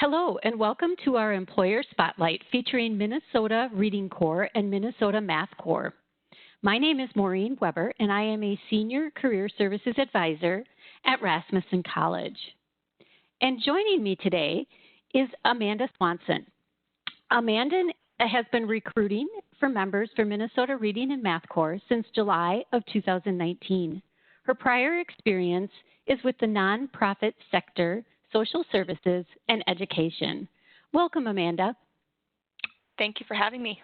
Hello, and welcome to our Employer Spotlight featuring Minnesota Reading Corps and Minnesota Math Corps. My name is Maureen Weber, and I am a Senior Career Services Advisor at Rasmussen College. And joining me today is Amanda Swanson. Amanda has been recruiting for members for Minnesota Reading and Math Corps since July of 2019. Her prior experience is with the nonprofit sector, social services, and education. Welcome, Amanda. Thank you for having me.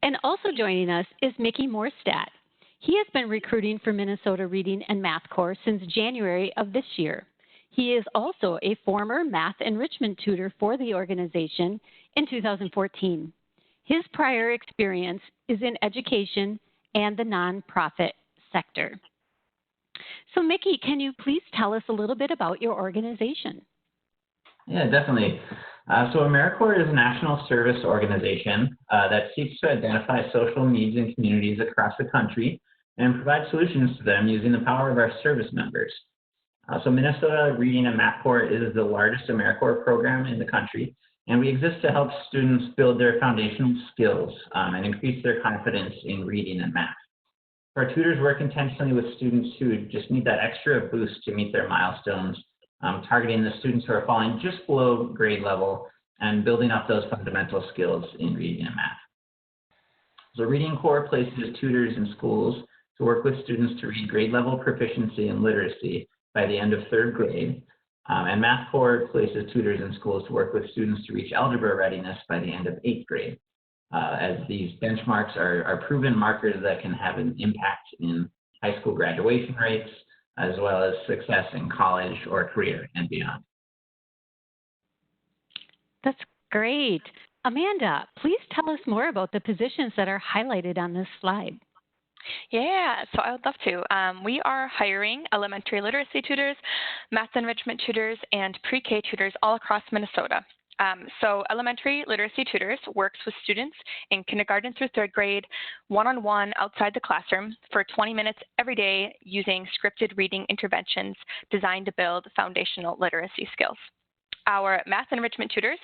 And also joining us is Mickey Morstadt. He has been recruiting for Minnesota Reading and Math Corps since January of this year. He is also a former math enrichment tutor for the organization in 2014. His prior experience is in education and the nonprofit sector. So Mickey, can you please tell us a little bit about your organization? Yeah, definitely. So AmeriCorps is a national service organization that seeks to identify social needs in communities across the country and provide solutions to them using the power of our service members. So Minnesota Reading and Math Corps is the largest AmeriCorps program in the country, and we exist to help students build their foundational skills and increase their confidence in reading and math. Our tutors work intentionally with students who just need that extra boost to meet their milestones, targeting the students who are falling just below grade level and building up those fundamental skills in reading and math. So Reading Corps places tutors in schools to work with students to reach grade level proficiency in literacy by the end of third grade. And Math Corps places tutors in schools to work with students to reach algebra readiness by the end of eighth grade. As these benchmarks are proven markers that can have an impact in high school graduation rates, as well as success in college or career and beyond. That's great. Amanda, please tell us more about the positions that are highlighted on this slide. Yeah, so I would love to. We are hiring elementary literacy tutors, math enrichment tutors, and pre-K tutors all across Minnesota. So elementary literacy tutors works with students in kindergarten through third grade, one-on-one outside the classroom for 20 minutes every day using scripted reading interventions designed to build foundational literacy skills. Our math enrichment tutors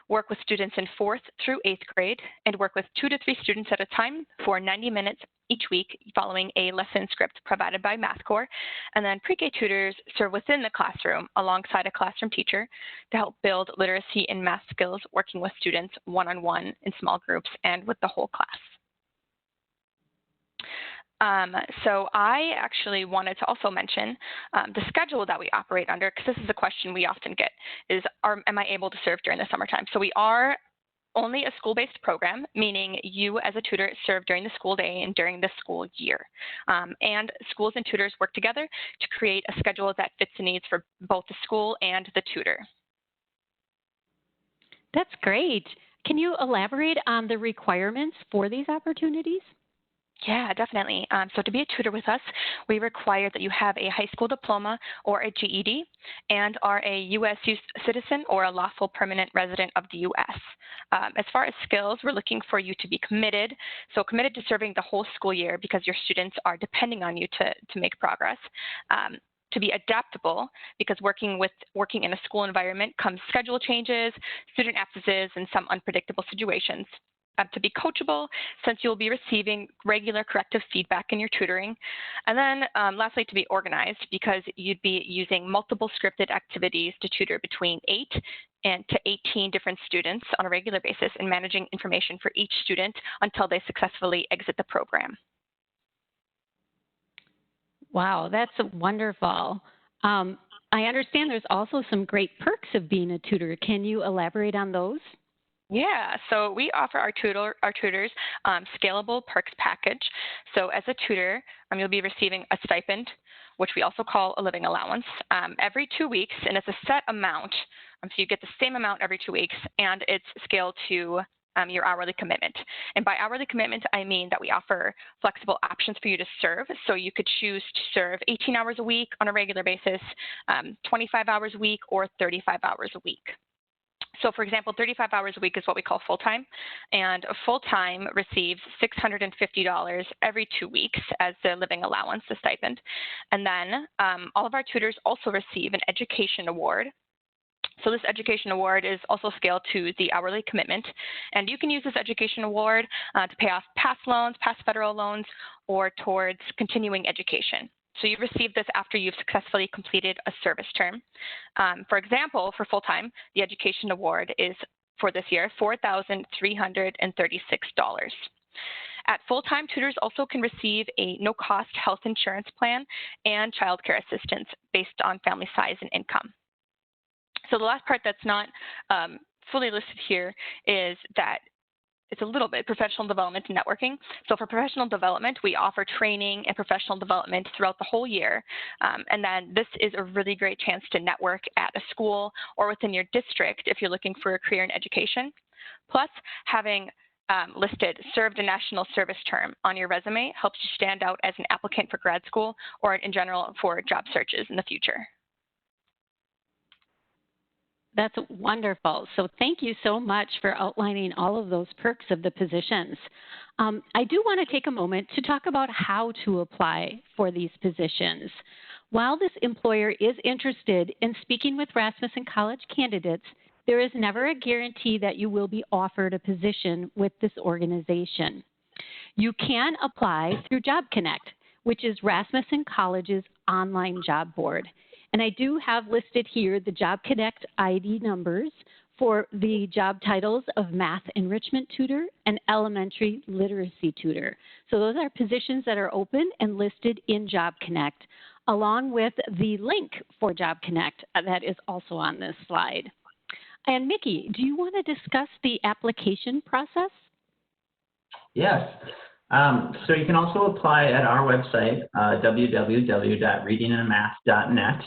work with students in 4th through 8th grade and work with 2 to 3 students at a time for 90 minutes each week following a lesson script provided by Math Corps. And then pre-K tutors serve within the classroom alongside a classroom teacher to help build literacy and math skills, working with students one-on-one in small groups and with the whole class. So I actually wanted to also mention the schedule that we operate under, because this is a question we often get, is am I able to serve during the summertime? So we are only a school-based program, meaning you as a tutor serve during the school day and during the school year. And schools and tutors work together to create a schedule that fits the needs for both the school and the tutor. That's great. Can you elaborate on the requirements for these opportunities? Yeah, definitely. So to be a tutor with us, we require that you have a high school diploma or a GED and are a U.S. citizen or a lawful permanent resident of the U.S. As far as skills, we're looking for you to be committed, so committed to serving the whole school year because your students are depending on you to make progress. To be adaptable, because working in a school environment comes schedule changes, student absences, and some unpredictable situations. To be coachable, since you'll be receiving regular corrective feedback in your tutoring. And then lastly, to be organized, because you'd be using multiple scripted activities to tutor between 8 and to 18 different students on a regular basis and managing information for each student until they successfully exit the program. Wow, that's wonderful. I understand there's also some great perks of being a tutor. Can you elaborate on those? Yeah, so we offer our tutors scalable perks package. So as a tutor, you'll be receiving a stipend, which we also call a living allowance, every 2 weeks, and it's a set amount. So you get the same amount every 2 weeks, and it's scaled to your hourly commitment. And by hourly commitment, I mean that we offer flexible options for you to serve. So you could choose to serve 18 hours a week on a regular basis, 25 hours a week, or 35 hours a week. So for example, 35 hours a week is what we call full-time, and a full-time receives $650 every 2 weeks as their living allowance, the stipend. And then all of our tutors also receive an education award So this education award is also scaled to the hourly commitment, and you can use this education award to pay off past loans, past federal loans, or towards continuing education. So you receive this after you've successfully completed a service term. For example, for full-time, the education award is for this year $4,336. At full-time, tutors also can receive a no-cost health insurance plan and child care assistance based on family size and income. So the last part that's not fully listed here is that it's a little bit professional development and networking. So for professional development, we offer training and professional development throughout the whole year. And then this is a really great chance to network at a school or within your district if you're looking for a career in education. Plus, having listed served a national service term on your resume helps you stand out as an applicant for grad school or in general for job searches in the future. That's wonderful. So thank you so much for outlining all of those perks of the positions. I do want to take a moment to talk about how to apply for these positions. While this employer is interested in speaking with Rasmussen College candidates, there is never a guarantee that you will be offered a position with this organization. You can apply through Job Connect, which is Rasmussen College's online job board. And I do have listed here the Job Connect ID numbers for the job titles of math enrichment tutor and elementary literacy tutor. So those are positions that are open and listed in Job Connect, along with the link for Job Connect that is also on this slide. And Mickey, do you want to discuss the application process? Yes. So you can also apply at our website, www.readingandmath.net.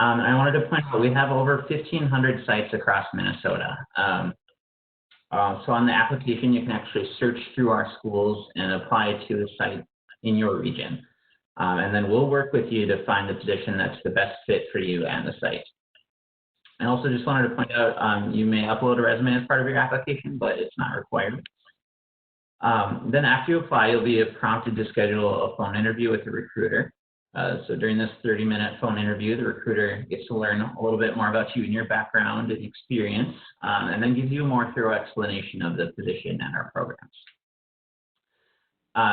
And I wanted to point out we have over 1,500 sites across Minnesota. So on the application, you can actually search through our schools and apply to a site in your region. And then we'll work with you to find the position that's the best fit for you and the site. I also just wanted to point out you may upload a resume as part of your application, but it's not required. Then after you apply, you'll be prompted to schedule a phone interview with a recruiter. So during this 30-minute phone interview, the recruiter gets to learn a little bit more about you and your background and experience, and then gives you a more thorough explanation of the position and our programs.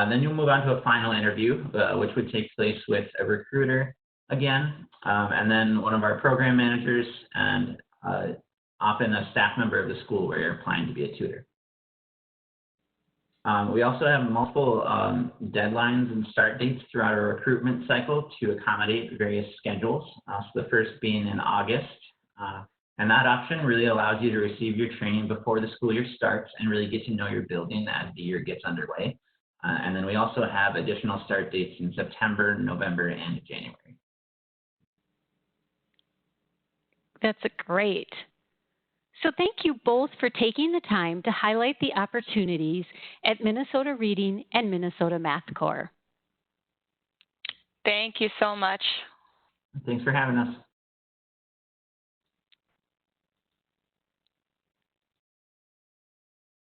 Then you'll move on to a final interview, which would take place with a recruiter again, and then one of our program managers, and often a staff member of the school where you're applying to be a tutor. We also have multiple deadlines and start dates throughout our recruitment cycle to accommodate various schedules. So the first being in August. And that option really allows you to receive your training before the school year starts and really get to know your building as the year gets underway. And then we also have additional start dates in September, November, and January. That's great. So thank you both for taking the time to highlight the opportunities at Minnesota Reading and Minnesota Math Corps. Thank you so much. Thanks for having us.